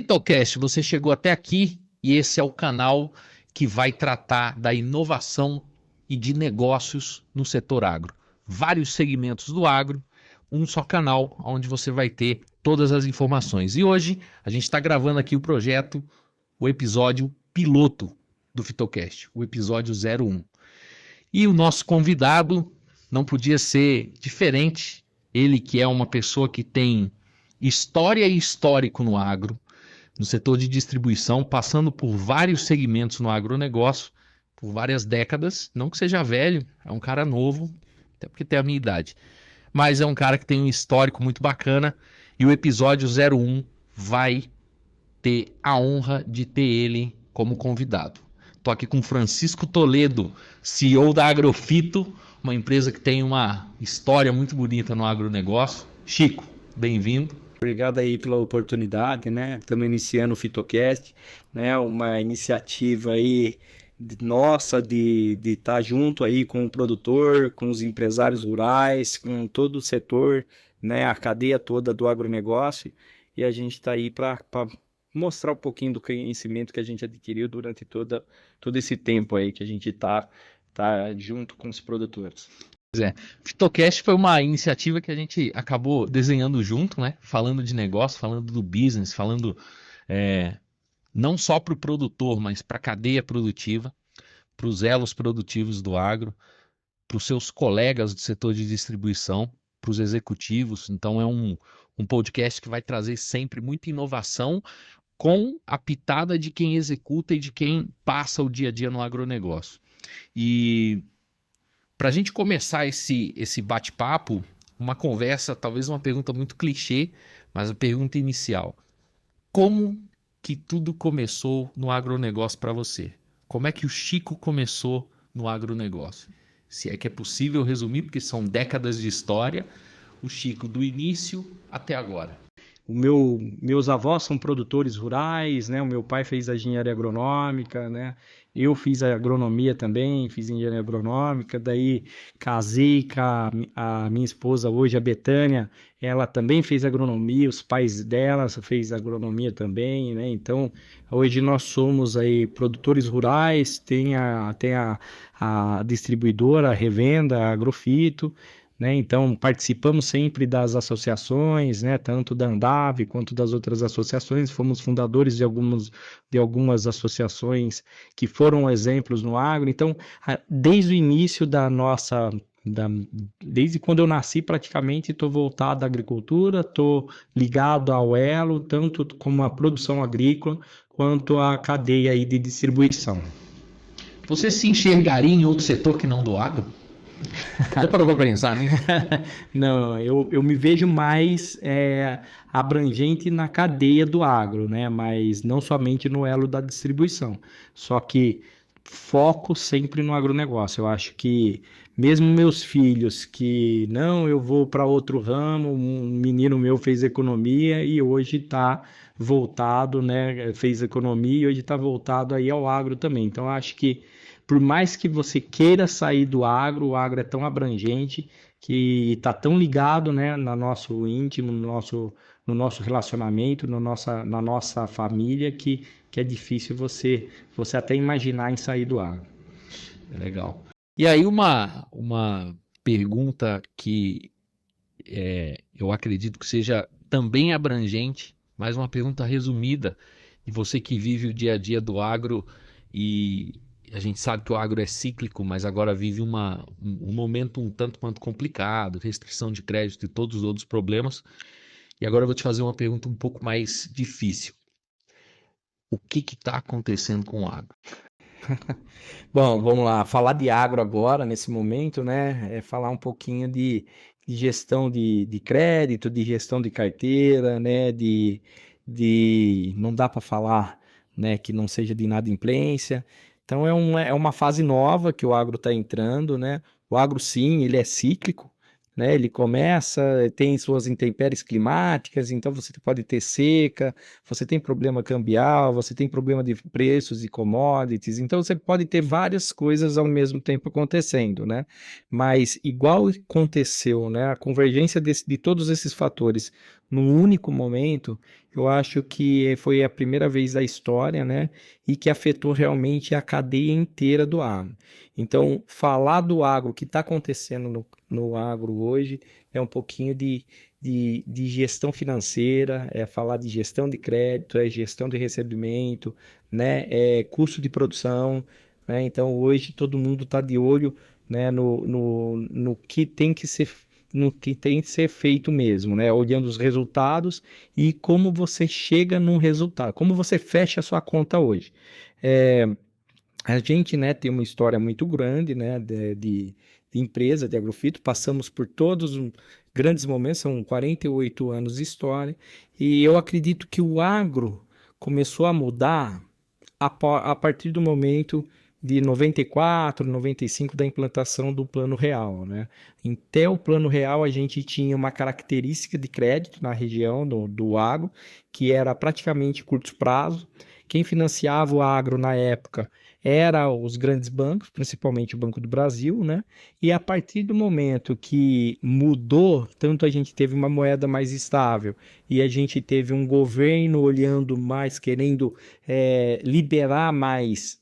Fitocast, você chegou até aqui e esse é o canal que vai tratar da inovação e de negócios no setor agro. Vários segmentos do agro, um só canal onde você vai ter todas as informações. E hoje a gente está gravando aqui o episódio piloto do Fitocast, o episódio 01. E o nosso convidado não podia ser diferente, ele que é uma pessoa que tem história e histórico no agro, no setor de distribuição, passando por vários segmentos no agronegócio, por várias décadas. Não que seja velho, é um cara novo, até porque tem a minha idade. Mas é um cara que tem um histórico muito bacana e o episódio 01 vai ter a honra de ter ele como convidado. Estou aqui com Francisco Toledo, CEO da Agrofito, uma empresa que tem uma história muito bonita no agronegócio. Chico, bem-vindo. Obrigado aí pela oportunidade, né? Estamos iniciando o Fitocast, né? Uma iniciativa aí nossa de estar junto aí com o produtor, com os empresários rurais, com todo o setor, né? A cadeia toda do agronegócio. E a gente está aí para mostrar um pouquinho do conhecimento que a gente adquiriu durante todo esse tempo aí que a gente tá junto com os produtores. Fitocast foi uma iniciativa que a gente acabou desenhando junto, né? Falando de negócio, falando do business, falando não só para o produtor, mas para a cadeia produtiva, para os elos produtivos do agro, para os seus colegas do setor de distribuição, para os executivos. Então é um podcast que vai trazer sempre muita inovação com a pitada de quem executa e de quem passa o dia a dia no agronegócio. E para a gente começar esse bate-papo, uma conversa, talvez uma pergunta muito clichê, mas a pergunta inicial. Como que tudo começou no agronegócio para você? Como é que o Chico começou no agronegócio? Se é que é possível resumir, porque são décadas de história, o Chico do início até agora. Meus avós são produtores rurais, né? O meu pai fez a engenharia agronômica, né? Eu fiz a agronomia também, fiz engenharia agronômica, daí casei com a minha esposa hoje, a Betânia, ela também fez agronomia, os pais dela fez agronomia também, né? Então, hoje nós somos aí produtores rurais, tem a distribuidora, a revenda, a Agrofito, né? Então, participamos sempre das associações, né? Tanto da Andave quanto das outras associações. Fomos fundadores de algumas associações que foram exemplos no agro. Então, desde o início desde quando eu nasci, praticamente estou voltado à agricultura, estou ligado ao elo, tanto como a produção agrícola, quanto à cadeia aí de distribuição. Você se enxergaria em outro setor que não do agro? Já parou para pensar, né? Não, eu me vejo mais abrangente na cadeia do agro, né? Mas não somente no elo da distribuição. Só que foco sempre no agronegócio. Eu acho que mesmo meus filhos que não, eu vou para outro ramo, um menino meu fez economia e hoje está voltado, né? Fez economia e hoje está voltado aí ao agro também. Então eu acho que por mais que você queira sair do agro, o agro é tão abrangente que está tão ligado, né, no nosso íntimo, no nosso relacionamento, na nossa família, que é difícil você até imaginar em sair do agro. Legal. E aí uma pergunta que eu acredito que seja também abrangente, mas uma pergunta resumida, e você que vive o dia a dia do agro, e a gente sabe que o agro é cíclico, mas agora vive um momento um tanto quanto complicado, restrição de crédito e todos os outros problemas. E agora eu vou te fazer uma pergunta um pouco mais difícil. O que está acontecendo com o agro? Bom, vamos lá. Falar de agro agora, nesse momento, né? É falar um pouquinho de gestão de crédito, de gestão de carteira, né? Não dá para falar, né, que não seja de inadimplência. Então, é uma fase nova que o agro está entrando, né? O agro, sim, ele é cíclico, né? Ele começa, tem suas intempéries climáticas, então você pode ter seca, você tem problema cambial, você tem problema de preços de commodities, então você pode ter várias coisas ao mesmo tempo acontecendo, né? Mas igual aconteceu, né? A convergência de todos esses fatores num único momento, eu acho que foi a primeira vez da história, né? E que afetou realmente a cadeia inteira do agro. Então, falar do agro, o que está acontecendo no agro hoje, é um pouquinho de gestão financeira, é falar de gestão de crédito, é gestão de recebimento, né? É custo de produção, né? Então, hoje todo mundo está de olho, né, no que tem que ser no que tem que ser feito mesmo, né? Olhando os resultados e como você chega num resultado, como você fecha a sua conta hoje. É, a gente, né, tem uma história muito grande, né, de empresa, de agrofito, passamos por todos os grandes momentos, são 48 anos de história, e eu acredito que o agro começou a mudar a partir do momento de 94, 95 da implantação do Plano Real, né? Até o Plano Real a gente tinha uma característica de crédito na região do agro, que era praticamente curto prazo. Quem financiava o agro na época eram os grandes bancos, principalmente o Banco do Brasil, né? E a partir do momento que mudou, tanto a gente teve uma moeda mais estável e a gente teve um governo olhando mais, querendo liberar mais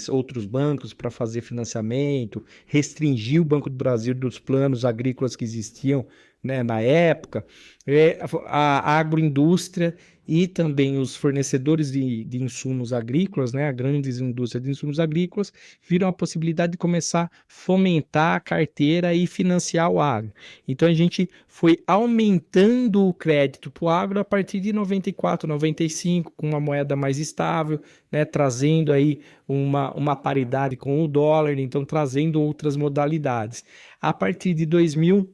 outros bancos para fazer financiamento, restringir o Banco do Brasil dos planos agrícolas que existiam, né, na época, a agroindústria e também os fornecedores de insumos agrícolas, né, a grandes indústrias de insumos agrícolas, viram a possibilidade de começar a fomentar a carteira e financiar o agro. Então a gente foi aumentando o crédito para o agro a partir de 94, 95, com uma moeda mais estável, né, trazendo aí uma paridade com o dólar, então trazendo outras modalidades. A partir de 2000,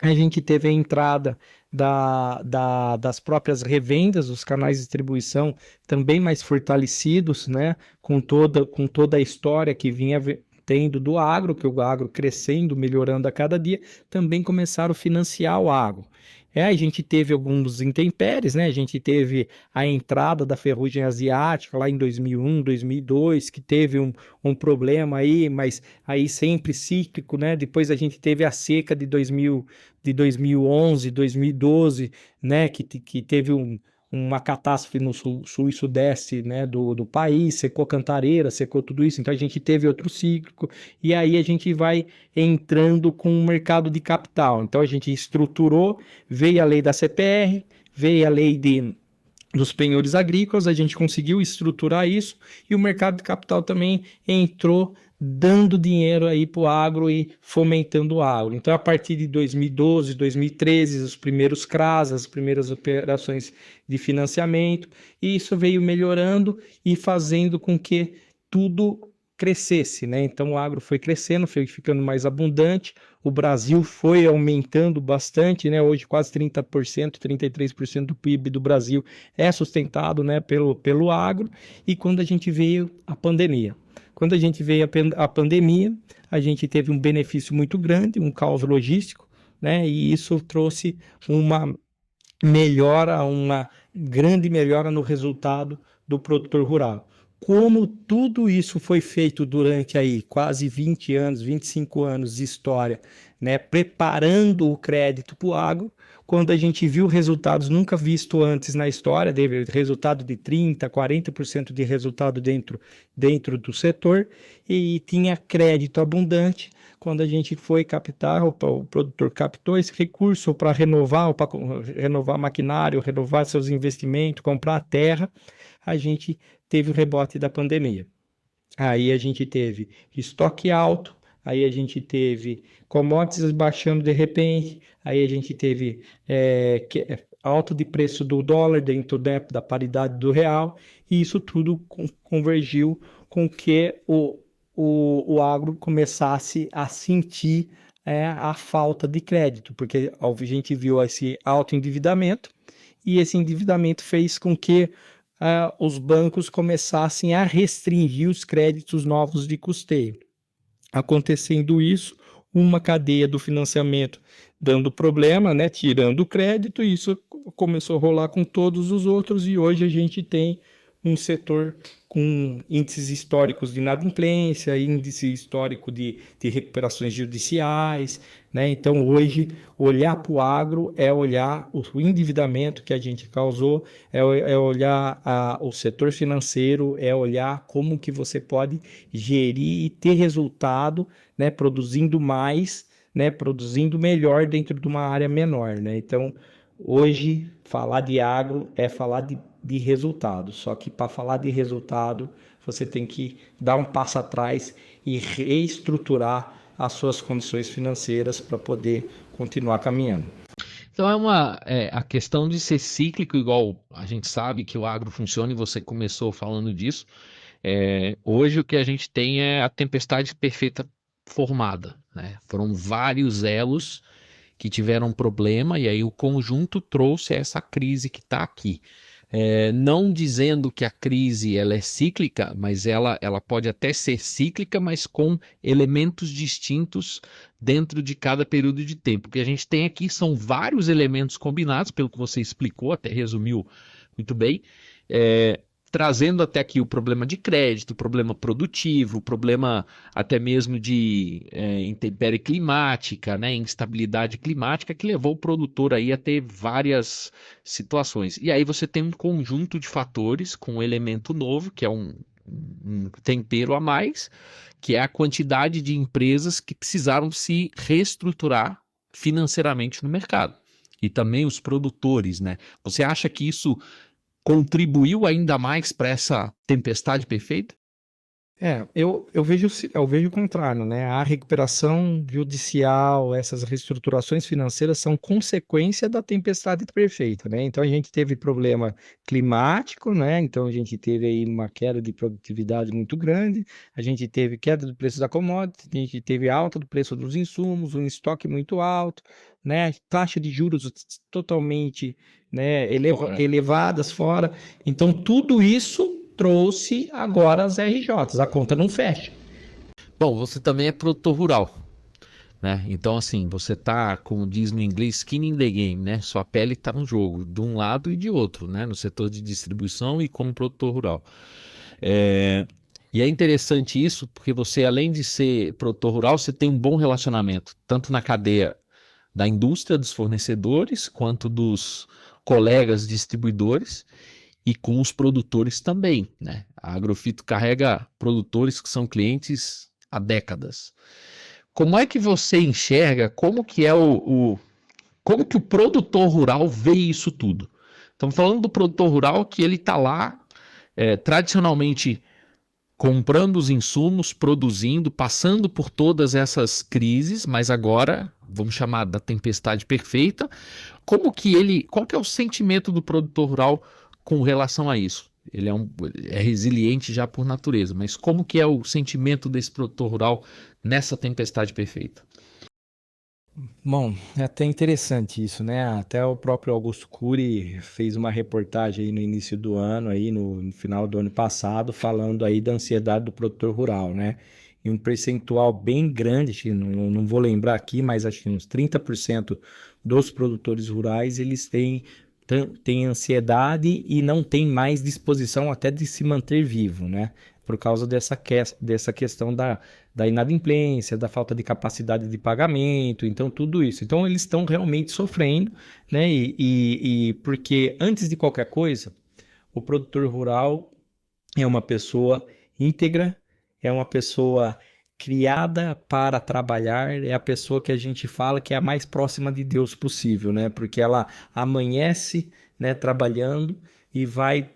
a gente teve a entrada das próprias revendas, os canais de distribuição também mais fortalecidos, né? Com toda a história que vinha tendo do agro, que o agro crescendo, melhorando a cada dia, também começaram a financiar o agro. A gente teve alguns intempéries, né? A gente teve a entrada da ferrugem asiática lá em 2001, 2002, que teve um problema aí, mas aí sempre cíclico, né? Depois a gente teve a seca de 2011, 2012, né? Que teve uma catástrofe no sul e sudeste, né, do país, secou Cantareira, secou tudo isso, então a gente teve outro cíclico, e aí a gente vai entrando com o mercado de capital. Então a gente estruturou, veio a lei da CPR, veio a lei dos penhores agrícolas, a gente conseguiu estruturar isso, e o mercado de capital também entrou dando dinheiro aí para o agro e fomentando o agro. Então, a partir de 2012, 2013, os primeiros CRAs, as primeiras operações de financiamento, e isso veio melhorando e fazendo com que tudo crescesse, né? Então, o agro foi crescendo, foi ficando mais abundante, o Brasil foi aumentando bastante, né? Hoje quase 30%, 33% do PIB do Brasil é sustentado, né, pelo agro, e quando a gente veio a pandemia. Quando a gente veio a pandemia, a gente teve um benefício muito grande, um caos logístico, né? E isso trouxe uma grande melhora no resultado do produtor rural. Como tudo isso foi feito durante aí quase 20 anos, 25 anos de história, né, preparando o crédito para o agro, quando a gente viu resultados nunca vistos antes na história, teve resultado de 30%, 40% de resultado dentro do setor, e tinha crédito abundante. Quando a gente foi captar, o produtor captou esse recurso para renovar maquinário, renovar seus investimentos, comprar terra, a gente teve o rebote da pandemia. Aí a gente teve estoque alto, aí a gente teve commodities baixando de repente, aí a gente teve alto de preço do dólar dentro da paridade do real, e isso tudo convergiu com que o agro começasse a sentir a falta de crédito, porque a gente viu esse alto endividamento, e esse endividamento fez com que os bancos começassem a restringir os créditos novos de custeio. Acontecendo isso, uma cadeia do financiamento dando problema, né, tirando o crédito, e isso começou a rolar com todos os outros, e hoje a gente tem um setor com índices históricos de inadimplência, índice histórico de recuperações judiciais, né? Então, hoje, olhar para o agro é olhar o endividamento que a gente causou, é olhar o setor financeiro, é olhar como que você pode gerir e ter resultado, né? Produzindo mais, né? Produzindo melhor dentro de uma área menor, né? Então, hoje, falar de agro é falar de resultado. Só que para falar de resultado, você tem que dar um passo atrás e reestruturar as suas condições financeiras para poder continuar caminhando. Então a questão de ser cíclico, igual a gente sabe que o agro funciona e você começou falando disso. Hoje o que a gente tem é a tempestade perfeita formada, né? Foram vários elos que tiveram problema e aí o conjunto trouxe essa crise que está aqui. Não dizendo que a crise ela é cíclica, mas ela pode até ser cíclica, mas com elementos distintos dentro de cada período de tempo. O que a gente tem aqui são vários elementos combinados, pelo que você explicou, até resumiu muito bem, trazendo até aqui o problema de crédito, o problema produtivo, o problema até mesmo de intempérie climática, né, instabilidade climática, que levou o produtor aí a ter várias situações. E aí você tem um conjunto de fatores com um elemento novo, que é um tempero a mais, que é a quantidade de empresas que precisaram se reestruturar financeiramente no mercado. E também os produtores, né? Você acha que isso contribuiu ainda mais para essa tempestade perfeita? Eu vejo o contrário, né? A recuperação judicial, essas reestruturações financeiras são consequência da tempestade perfeita, né? Então a gente teve problema climático, né? Então a gente teve aí uma queda de produtividade muito grande, a gente teve queda do preço da commodity, a gente teve alta do preço dos insumos, um estoque muito alto, né? Taxa de juros totalmente, né, elevadas fora. Então tudo isso trouxe agora as RJs, a conta não fecha. Bom, você também é produtor rural, né? Então, assim, você tá, como diz no inglês, skin in the game, né? Sua pele tá no jogo, de um lado e de outro, né? No setor de distribuição e como produtor rural. E é interessante isso, porque você, além de ser produtor rural, você tem um bom relacionamento, tanto na cadeia da indústria, dos fornecedores, quanto dos colegas distribuidores e com os produtores também, né? A Agrofito carrega produtores que são clientes há décadas. Como é que você enxerga como que é como que o produtor rural vê isso tudo? Estamos falando do produtor rural que ele está lá tradicionalmente comprando os insumos, produzindo, passando por todas essas crises, mas agora, vamos chamar da tempestade perfeita, qual que é o sentimento do produtor rural com relação a isso? Ele é resiliente já por natureza, mas como que é o sentimento desse produtor rural nessa tempestade perfeita? Bom, é até interessante isso, né? Até o próprio Augusto Cury fez uma reportagem aí no início do ano, aí no final do ano passado, falando aí da ansiedade do produtor rural, né? E um percentual bem grande, acho que não vou lembrar aqui, mas acho que uns 30% dos produtores rurais, eles têm ansiedade e não têm mais disposição até de se manter vivo, né? Por causa dessa questão da inadimplência, da falta de capacidade de pagamento, então tudo isso. Então eles estão realmente sofrendo, né? E porque antes de qualquer coisa, o produtor rural é uma pessoa íntegra, é uma pessoa criada para trabalhar, é a pessoa que a gente fala que é a mais próxima de Deus possível, né? Porque ela amanhece, né, trabalhando e vai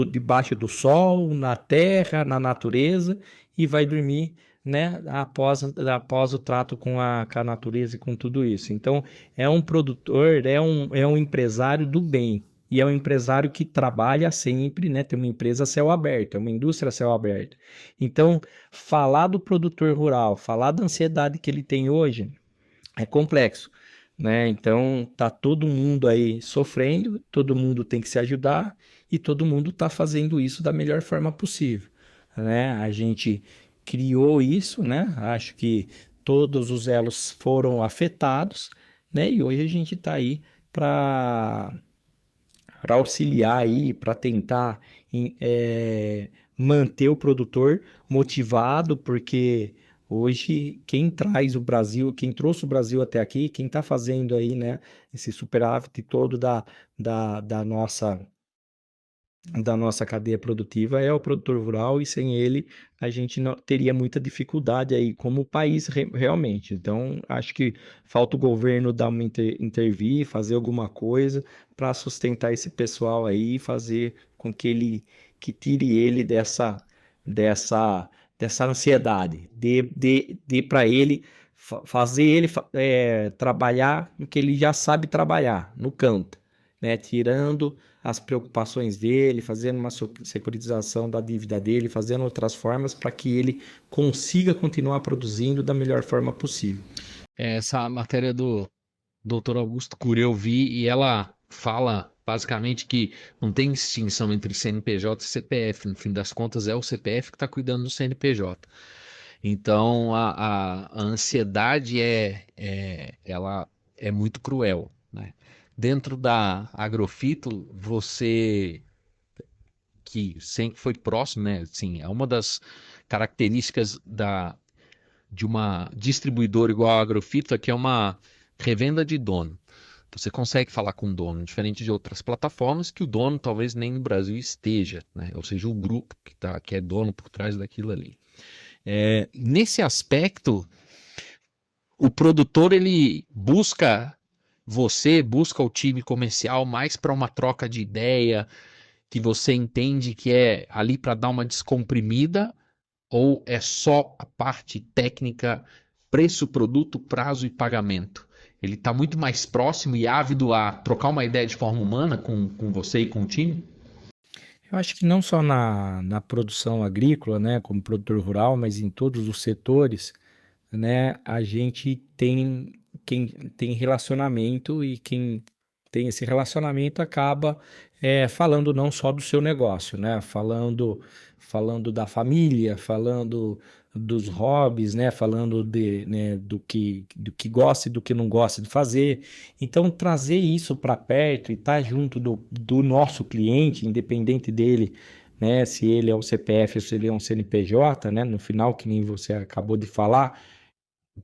debaixo do sol, na terra, na natureza e vai dormir, né, após o trato com a natureza e com tudo isso. Então, é um produtor, é um empresário do bem. E é um empresário que trabalha sempre, né? Tem uma empresa a céu aberto, é uma indústria a céu aberto. Então, falar do produtor rural, falar da ansiedade que ele tem hoje é complexo, né? Então, tá todo mundo aí sofrendo, todo mundo tem que se ajudar e todo mundo tá fazendo isso da melhor forma possível, né? A gente criou isso, né? Acho que todos os elos foram afetados, né? E hoje a gente tá aí para para auxiliar aí, para tentar manter o produtor motivado, porque hoje quem traz o Brasil, quem trouxe o Brasil até aqui, quem está fazendo aí, né, esse superávit todo da, da nossa da nossa cadeia produtiva é o produtor rural, e sem ele a gente não teria muita dificuldade aí como país realmente. Então, acho que falta o governo dar uma intervir, fazer alguma coisa para sustentar esse pessoal aí e fazer com que ele que tire ele dessa dessa ansiedade, dê para ele fazer ele trabalhar no que ele já sabe trabalhar, no campo, né? Tirando as preocupações dele, fazendo uma securitização da dívida dele, fazendo outras formas para que ele consiga continuar produzindo da melhor forma possível. Essa matéria do Dr. Augusto Cury eu vi e ela fala basicamente que não tem distinção entre CNPJ e CPF. No fim das contas, é o CPF que está cuidando do CNPJ. Então, a ansiedade ela é muito cruel, né? Dentro da Agrofito, você que sempre foi próximo, né? Assim, é uma das características de uma distribuidora igual a Agrofito é que é uma revenda de dono. Então, você consegue falar com o dono, diferente de outras plataformas que o dono talvez nem no Brasil esteja, né? Ou seja, o grupo que é dono por trás daquilo ali. Nesse aspecto, o produtor ele busca busca o time comercial mais para uma troca de ideia, que você entende que é ali para dar uma descomprimida, ou é só a parte técnica, preço, produto, prazo e pagamento? Ele está muito mais próximo e ávido a trocar uma ideia de forma humana com você e com o time? Eu acho que não só na produção agrícola, né, como produtor rural, mas em todos os setores, né, a gente tem quem tem relacionamento, e quem tem esse relacionamento acaba falando não só do seu negócio, né, falando da família, falando dos hobbies, né, falando né, do que gosta e do que não gosta de fazer. Então, trazer isso para perto e estar junto do nosso cliente, independente dele, né, se ele é um CPF ou se ele é um CNPJ, né, no final, que nem você acabou de falar,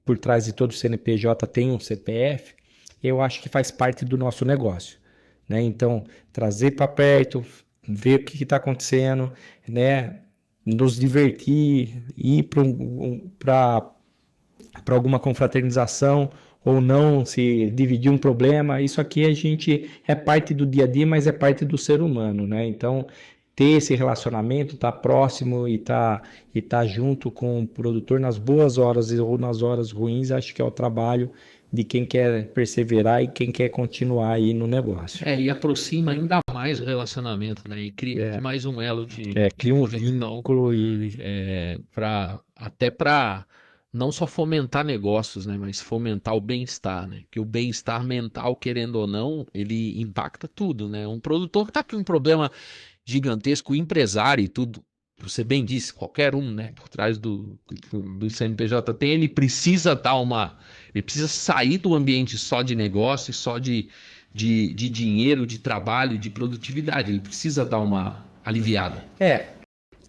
por trás de todo CNPJ tem um CPF, eu acho que faz parte do nosso negócio, né? Então, trazer para perto, ver o que está acontecendo, né? Nos divertir, ir para alguma confraternização ou não, se dividir um problema, isso aqui a gente é parte do dia a dia, mas é parte do ser humano, né? Então, ter esse relacionamento, estar próximo e tá junto com o produtor nas boas horas ou nas horas ruins, acho que é o trabalho de quem quer perseverar e quem quer continuar aí no negócio. E aproxima ainda mais o relacionamento, né? E cria mais um elo cria um vínculo até para não só fomentar negócios, né? Mas fomentar o bem-estar, né? Que o bem-estar mental, querendo ou não, ele impacta tudo, né? Um produtor que tá com um problema gigantesco, o empresário e tudo, você bem disse, qualquer um, né? Por trás do CNPJ tem, ele precisa sair do ambiente só de negócio, só de dinheiro, de trabalho, de produtividade. Ele precisa dar uma aliviada.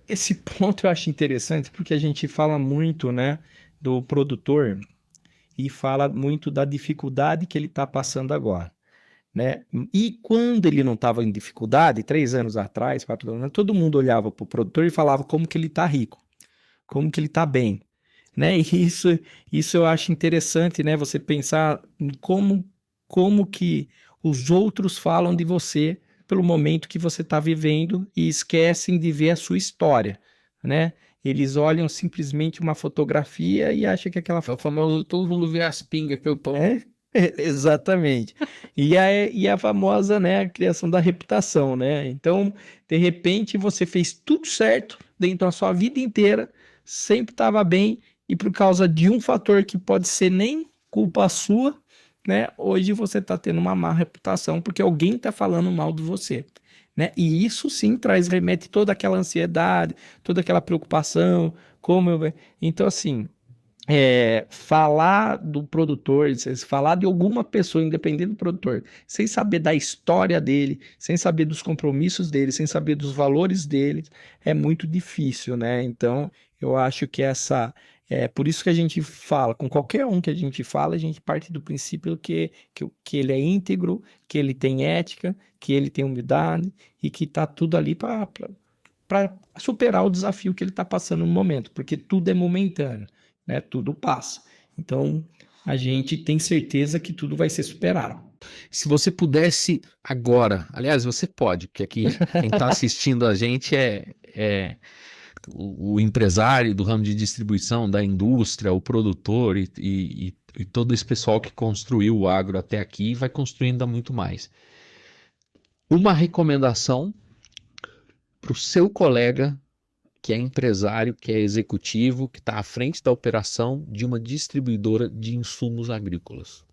Esse ponto eu acho interessante, porque a gente fala muito, né, do produtor e fala muito da dificuldade que ele está passando agora, né? E quando ele não estava em dificuldade, 3 anos atrás, 4 anos, todo mundo olhava para o produtor e falava como que ele está rico, como que ele está bem, né? E isso eu acho interessante, né? Você pensar em como que os outros falam de você pelo momento que você está vivendo e esquecem de ver a sua história, né? Eles olham simplesmente uma fotografia e acham que aquela... É o famoso, todo mundo vê as pingas que eu tomo. Exatamente. E a famosa, né, a criação da reputação, né? Então, de repente, você fez tudo certo dentro da sua vida inteira, sempre estava bem, e por causa de um fator que pode ser nem culpa sua, né? Hoje você está tendo uma má reputação porque alguém está falando mal de você, né? E isso sim remete toda aquela ansiedade, toda aquela preocupação, Então, assim, falar do produtor, falar de alguma pessoa, independente do produtor, sem saber da história dele, sem saber dos compromissos dele, sem saber dos valores dele, é muito difícil, né? Então, eu acho que por isso que a gente fala, com qualquer um que a gente fala, a gente parte do princípio que ele é íntegro, que ele tem ética, que ele tem humildade e que está tudo ali para superar o desafio que ele está passando no momento, porque tudo é momentâneo, né? Tudo passa. Então, a gente tem certeza que tudo vai ser superado. Se você pudesse agora, aliás, você pode, porque aqui quem está assistindo a gente é o empresário do ramo de distribuição, da indústria, o produtor e todo esse pessoal que construiu o agro até aqui e vai construindo ainda muito mais. Uma recomendação para o seu colega que é empresário, que é executivo, que está à frente da operação de uma distribuidora de insumos agrícolas.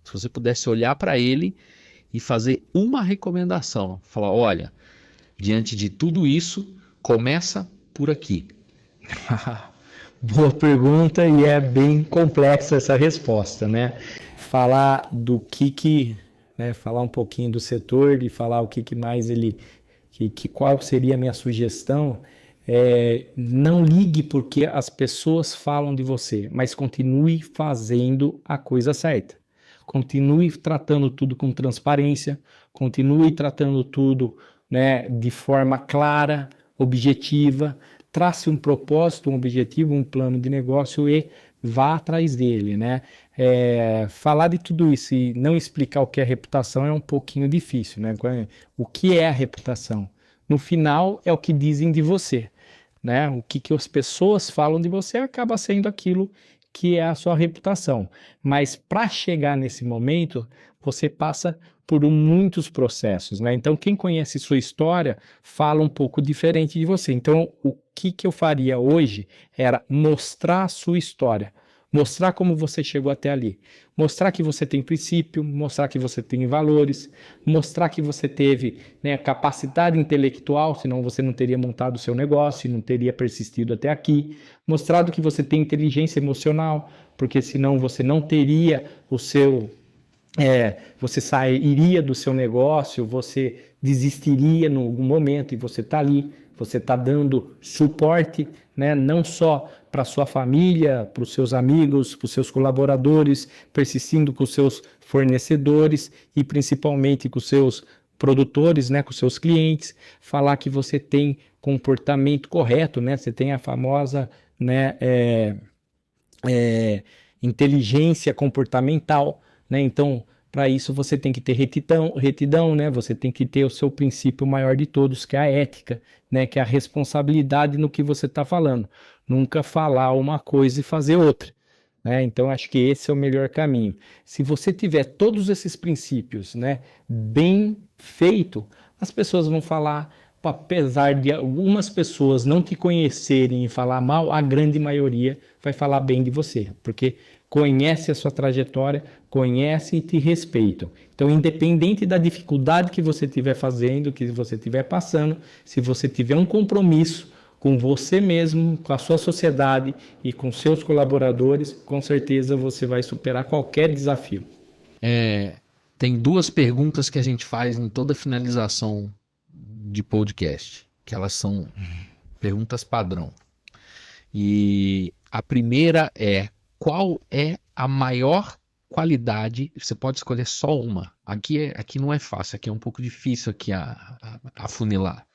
Se você pudesse olhar para ele e fazer uma recomendação, falar, olha, diante de tudo isso, começa por aqui. Boa pergunta e é bem complexa essa resposta, né? Falar né, falar um pouquinho do setor e falar o que mais qual seria a minha sugestão. Não ligue porque as pessoas falam de você, mas continue fazendo a coisa certa. Continue tratando tudo com transparência, continue tratando tudo, né, de forma clara, objetiva, trace um propósito, um objetivo, um plano de negócio e vá atrás dele, né? Falar de tudo isso e não explicar o que é reputação é um pouquinho difícil, né? O que é a reputação? No final, é o que dizem de você, né? O que as pessoas falam de você acaba sendo aquilo que é a sua reputação. Mas para chegar nesse momento, você passa por muitos processos, né? Então, quem conhece sua história fala um pouco diferente de você. Então, o que eu faria hoje era mostrar a sua história, mostrar como você chegou até ali, mostrar que você tem princípio, mostrar que você tem valores, mostrar que você teve, né, capacidade intelectual, senão você não teria montado o seu negócio e não teria persistido até aqui, mostrado que você tem inteligência emocional, porque senão você não teria você sairia do seu negócio, você desistiria em algum momento e você está ali, você está dando suporte, né, não só para sua família, para os seus amigos, para os seus colaboradores, persistindo com os seus fornecedores e principalmente com os seus produtores, né, com os seus clientes, falar que você tem comportamento correto, né, você tem a famosa, né, inteligência comportamental, né? Então, para isso você tem que ter retidão, né? Você tem que ter o seu princípio maior de todos, que é a ética, né? Que é a responsabilidade no que você está falando. Nunca falar uma coisa e fazer outra, né? Então, acho que esse é o melhor caminho. Se você tiver todos esses princípios, né, bem feito, as pessoas vão falar. Apesar de algumas pessoas não te conhecerem e falar mal, a grande maioria vai falar bem de você, porque conhece a sua trajetória, conhece e te respeitam. Então, independente da dificuldade que você estiver fazendo, que você estiver passando, se você tiver um compromisso com você mesmo, com a sua sociedade e com seus colaboradores, com certeza você vai superar qualquer desafio. Tem duas perguntas que a gente faz em toda finalização de podcast, que elas são perguntas padrão. E a primeira é: qual é a maior qualidade? Você pode escolher só uma. Aqui não é fácil, aqui é um pouco difícil aqui a afunilar.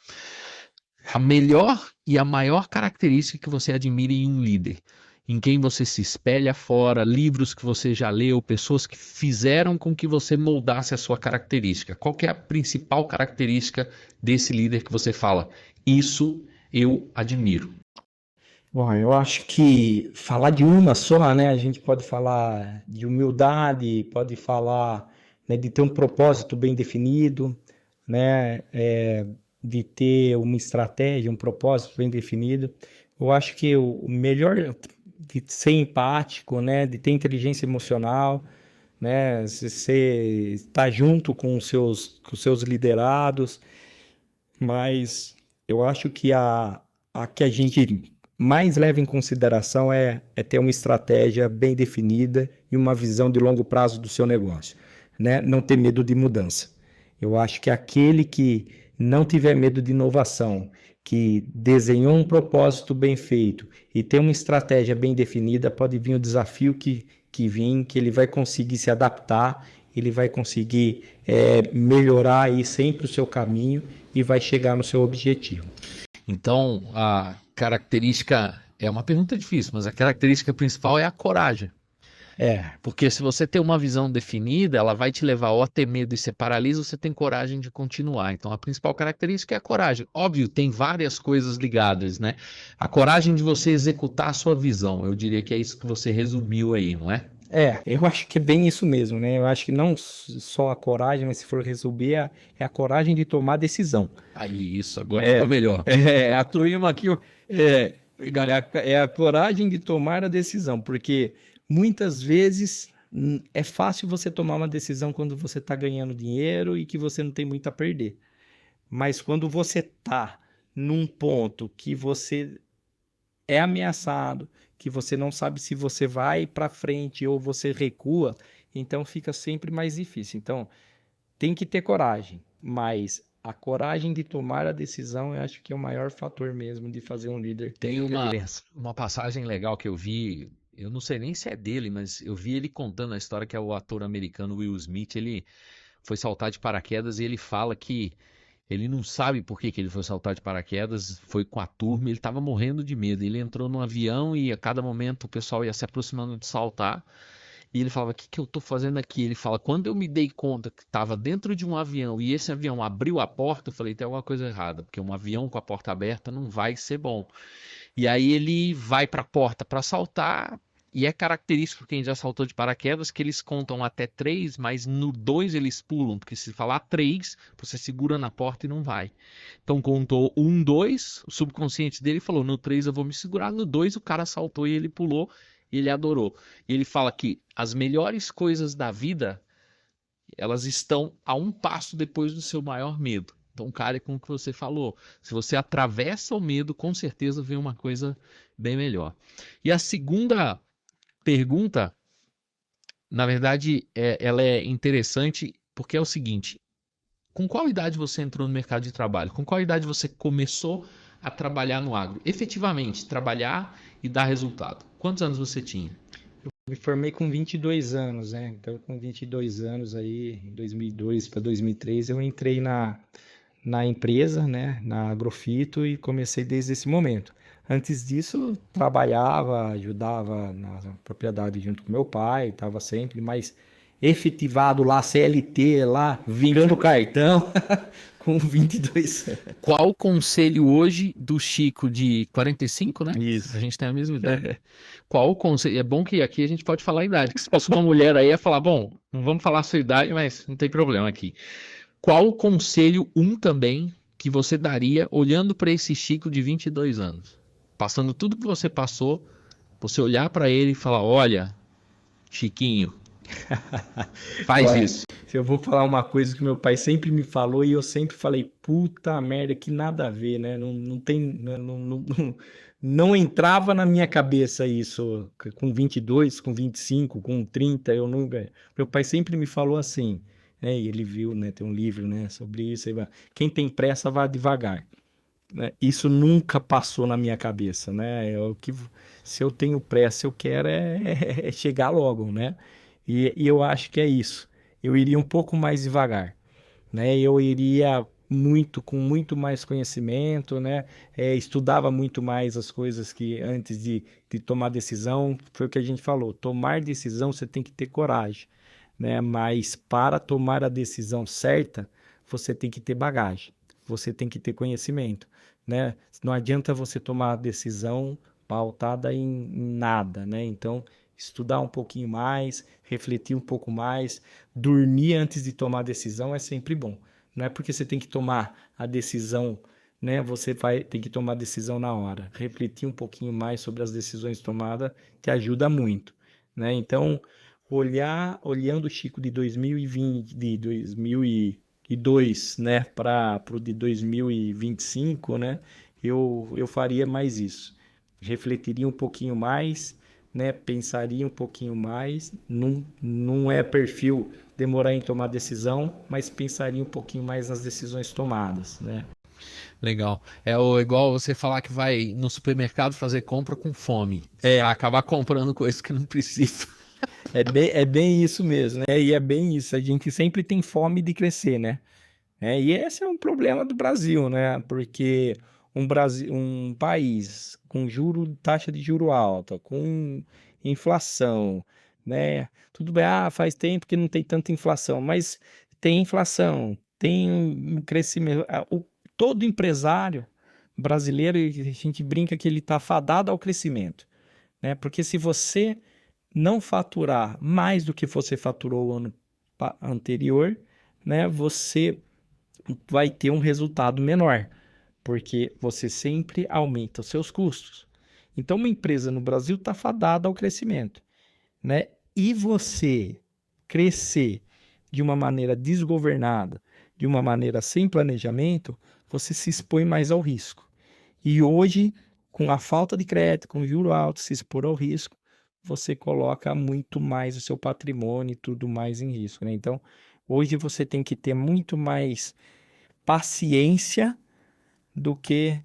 A melhor e a maior característica que você admira em um líder, em quem você se espelha fora, livros que você já leu, pessoas que fizeram com que você moldasse a sua característica. Qual que é a principal característica desse líder que você fala? Isso eu admiro. Bom, eu acho que falar de uma só, né? A gente pode falar de humildade, pode falar, né, de ter um propósito bem definido, né? De ter uma estratégia, um propósito bem definido. Eu acho que o melhor de ser empático, né? De ter inteligência emocional, né? Você estar junto com os seus liderados, mas eu acho que a que a gente mais leva em consideração é ter uma estratégia bem definida e uma visão de longo prazo do seu negócio, né? Não ter medo de mudança. Eu acho que aquele que não tiver medo de inovação, que desenhou um propósito bem feito e tem uma estratégia bem definida, pode vir o desafio que vir, que ele vai conseguir se adaptar, ele vai conseguir melhorar aí sempre o seu caminho e vai chegar no seu objetivo. Então, a característica é uma pergunta difícil, mas a característica principal é a coragem. Porque se você tem uma visão definida, ela vai te levar ou a ter medo e ser paralisa, ou você tem coragem de continuar. Então, a principal característica é a coragem. Óbvio, tem várias coisas ligadas, né? A coragem de você executar a sua visão. Eu diria que é isso que você resumiu aí, não é? Eu acho que é bem isso mesmo, né? Eu acho que não só a coragem, mas se for resumir, é a coragem de tomar decisão. Aí, isso, agora ficou melhor. A turma aqui, galera, é a coragem de tomar a decisão, porque muitas vezes é fácil você tomar uma decisão quando você está ganhando dinheiro e que você não tem muito a perder. Mas quando você está num ponto que você é ameaçado, que você não sabe se você vai para frente ou você recua, então fica sempre mais difícil. Então, tem que ter coragem, mas a coragem de tomar a decisão eu acho que é o maior fator mesmo de fazer um líder. Tem uma passagem legal que eu vi, eu não sei nem se é dele, mas eu vi ele contando a história que é o ator americano Will Smith, ele foi saltar de paraquedas e ele fala que ele não sabe por que ele foi saltar de paraquedas, foi com a turma, ele estava morrendo de medo. Ele entrou no avião e a cada momento o pessoal ia se aproximando de saltar. E ele falava: o que que eu estou fazendo aqui? Ele fala: quando eu me dei conta que estava dentro de um avião e esse avião abriu a porta, eu falei: tem alguma coisa errada, porque um avião com a porta aberta não vai ser bom. E aí ele vai para a porta para saltar. E é característico quem já saltou de paraquedas que eles contam até 3, mas no 2 eles pulam, porque se falar 3, você segura na porta e não vai. Então contou 1, 2, o subconsciente dele falou: no 3 eu vou me segurar, no 2 o cara saltou e ele pulou e ele adorou. E ele fala que as melhores coisas da vida, elas estão a um passo depois do seu maior medo. Então, cara, é como que você falou, se você atravessa o medo, com certeza vem uma coisa bem melhor. E a segunda pergunta, na verdade, ela é interessante porque é o seguinte: com qual idade você entrou no mercado de trabalho? Com qual idade você começou a trabalhar no agro? Efetivamente, trabalhar e dar resultado. Quantos anos você tinha? Me formei com 22 anos, né? Então, com 22 anos aí, em 2002 para 2003, eu entrei na empresa, né, na Agrofito e comecei desde esse momento. Antes disso, trabalhava, ajudava na propriedade junto com meu pai, estava sempre, mas efetivado lá, CLT, lá, virando cartão, com 22 anos. Qual o conselho hoje do Chico de 45, né? Isso. A gente tem a mesma idade. Qual o conselho? É bom que aqui a gente pode falar a idade. Que se fosse uma mulher aí, ia falar: bom, não vamos falar a sua idade, mas não tem problema aqui. Qual o conselho, também, que você daria olhando para esse Chico de 22 anos? Passando tudo que você passou, você olhar para ele e falar: olha, Chiquinho, faz Olha, isso. se eu vou falar uma coisa que meu pai sempre me falou e eu sempre falei, puta merda, que nada a ver, né? Não tem, não entrava na minha cabeça isso. Com 22, com 25, com 30, eu nunca. Meu pai sempre me falou assim, né? E ele viu, né? Tem um livro, né? Sobre isso. Quem tem pressa, vá devagar. Né? Isso nunca passou na minha cabeça, né? Se eu tenho pressa, eu quero é chegar logo, né? E eu acho que é isso. Eu iria um pouco mais devagar, né? Eu iria com muito mais conhecimento, né? Estudava muito mais as coisas que antes de tomar decisão. Foi o que a gente falou. Tomar decisão, você tem que ter coragem, né? Mas para tomar a decisão certa, você tem que ter bagagem. Você tem que ter conhecimento, né? Não adianta você tomar a decisão pautada em nada, né? Então, estudar um pouquinho mais, refletir um pouco mais, dormir antes de tomar a decisão é sempre bom. Não é porque você tem que tomar a decisão, né? Você tem que tomar a decisão na hora. Refletir um pouquinho mais sobre as decisões tomadas te ajuda muito, né? Então, olhando o Chico de 2020, de 2002, né, para o de 2025, né? Eu faria mais isso. refletiria um pouquinho mais, né? Pensaria um pouquinho mais. Não é perfil demorar em tomar decisão, mas pensaria um pouquinho mais nas decisões tomadas, né? Legal. Igual você falar que vai no supermercado fazer compra com fome. É, acabar comprando coisas que não precisa. É bem isso mesmo, né? E é bem isso. A gente sempre tem fome de crescer, né? E esse é um problema do Brasil, né? Porque um país com taxa de juro alta, com inflação, né? Tudo bem, faz tempo que não tem tanta inflação, mas tem inflação, tem um crescimento. Todo empresário brasileiro, a gente brinca que ele está fadado ao crescimento, né? Porque se você não faturar mais do que você faturou o ano anterior, né? Você vai ter um resultado menor, porque você sempre aumenta os seus custos. Então, uma empresa no Brasil está fadada ao crescimento, né? E você crescer de uma maneira desgovernada, de uma maneira sem planejamento, você se expõe mais ao risco. E hoje, com a falta de crédito, com o juro alto, se expor ao risco, você coloca muito mais o seu patrimônio e tudo mais em risco, né? Então, hoje você tem que ter muito mais paciência do que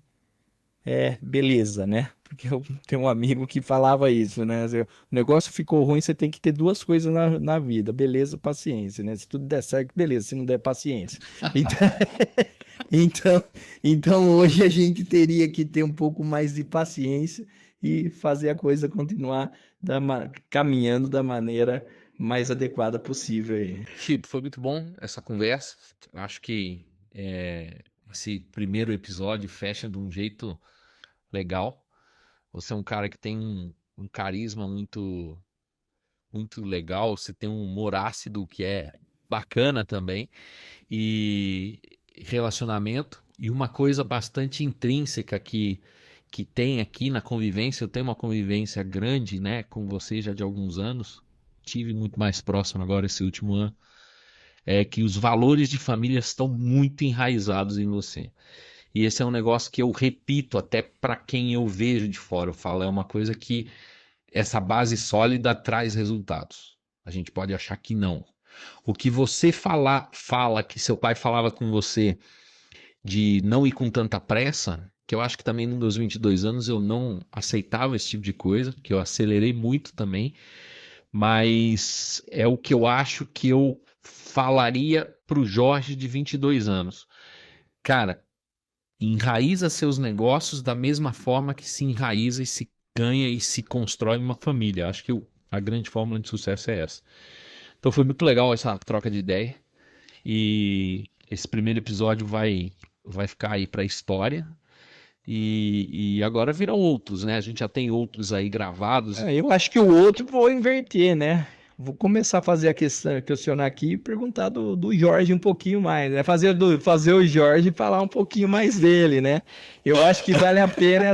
beleza, né? Porque eu tenho um amigo que falava isso, né? O negócio ficou ruim, você tem que ter duas coisas na vida, beleza, paciência, né? Se tudo der certo, beleza, se não der, paciência. Então, então, então hoje a gente teria que ter um pouco mais de paciência e fazer a coisa continuar caminhando da maneira mais adequada possível aí. Chico, foi muito bom essa conversa. Acho que esse primeiro episódio fecha de um jeito legal. Você é um cara que tem um carisma muito, muito legal. Você tem um humor ácido que é bacana também. E relacionamento. E uma coisa bastante intrínseca que tem aqui na convivência. Eu tenho uma convivência grande, né, com você já de alguns anos. Tive muito mais próximo agora esse último ano. É que os valores de família estão muito enraizados em você. E esse é um negócio que eu repito até para quem eu vejo de fora. Eu falo, é uma coisa que essa base sólida traz resultados. A gente pode achar que não. O que você fala que seu pai falava com você de não ir com tanta pressa, que eu acho que também nos meus 22 anos eu não aceitava esse tipo de coisa, que eu acelerei muito também, mas é o que eu acho que eu falaria pro Jorge de 22 anos. Cara, enraiza seus negócios da mesma forma que se enraiza e se ganha e se constrói uma família. Acho que a grande fórmula de sucesso é essa. Então foi muito legal essa troca de ideia e esse primeiro episódio vai ficar aí para a história e agora virão outros, né? A gente já tem outros aí gravados. Eu acho que o outro vou inverter, né? Vou começar a fazer a questão, questionar aqui e perguntar do Jorge um pouquinho mais, né? Fazer o Jorge falar um pouquinho mais dele, né? Eu acho que vale a pena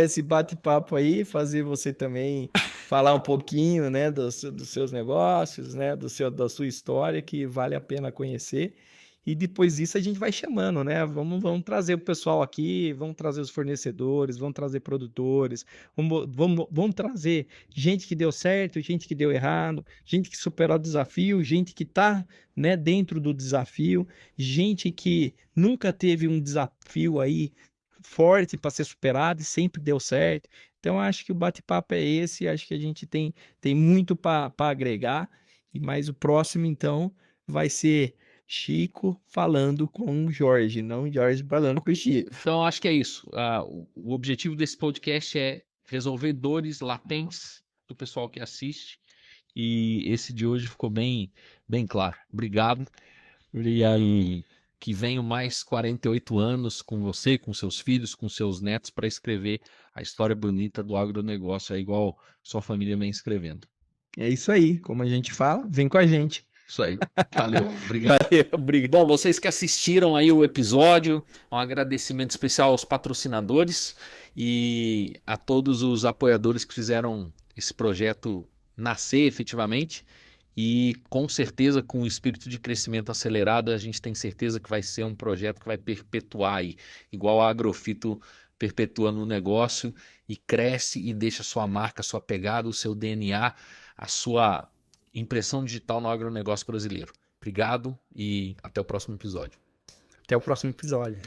esse bate-papo aí, fazer você também falar um pouquinho, né, dos seus negócios, né, da sua história, que vale a pena conhecer. E depois disso a gente vai chamando, né? Vamos trazer o pessoal aqui, vamos trazer os fornecedores, vamos trazer produtores, vamos trazer gente que deu certo, gente que deu errado, gente que superou o desafio, gente que está, né, dentro do desafio, gente que nunca teve um desafio aí forte para ser superado e sempre deu certo. Então acho que o bate-papo é esse, acho que a gente tem muito para agregar, mas o próximo então vai ser Chico falando com o Jorge, não o Jorge falando com o Chico. Então acho que é isso. O objetivo desse podcast é resolver dores latentes do pessoal que assiste. E esse de hoje ficou bem, bem claro. Obrigado. E aí, que venham mais 48 anos com você, com seus filhos, com seus netos, para escrever a história bonita do agronegócio, é igual sua família vem escrevendo. É isso aí, como a gente fala, vem com a gente. Isso aí. Valeu. Obrigado. Obrigado. Bom, vocês que assistiram aí o episódio, um agradecimento especial aos patrocinadores e a todos os apoiadores que fizeram esse projeto nascer efetivamente. E com certeza, com o espírito de crescimento acelerado, a gente tem certeza que vai ser um projeto que vai perpetuar aí, igual a Agrofito perpetua no negócio e cresce e deixa sua marca, sua pegada, o seu DNA, a sua impressão digital no agronegócio brasileiro. Obrigado e até o próximo episódio. Até o próximo episódio.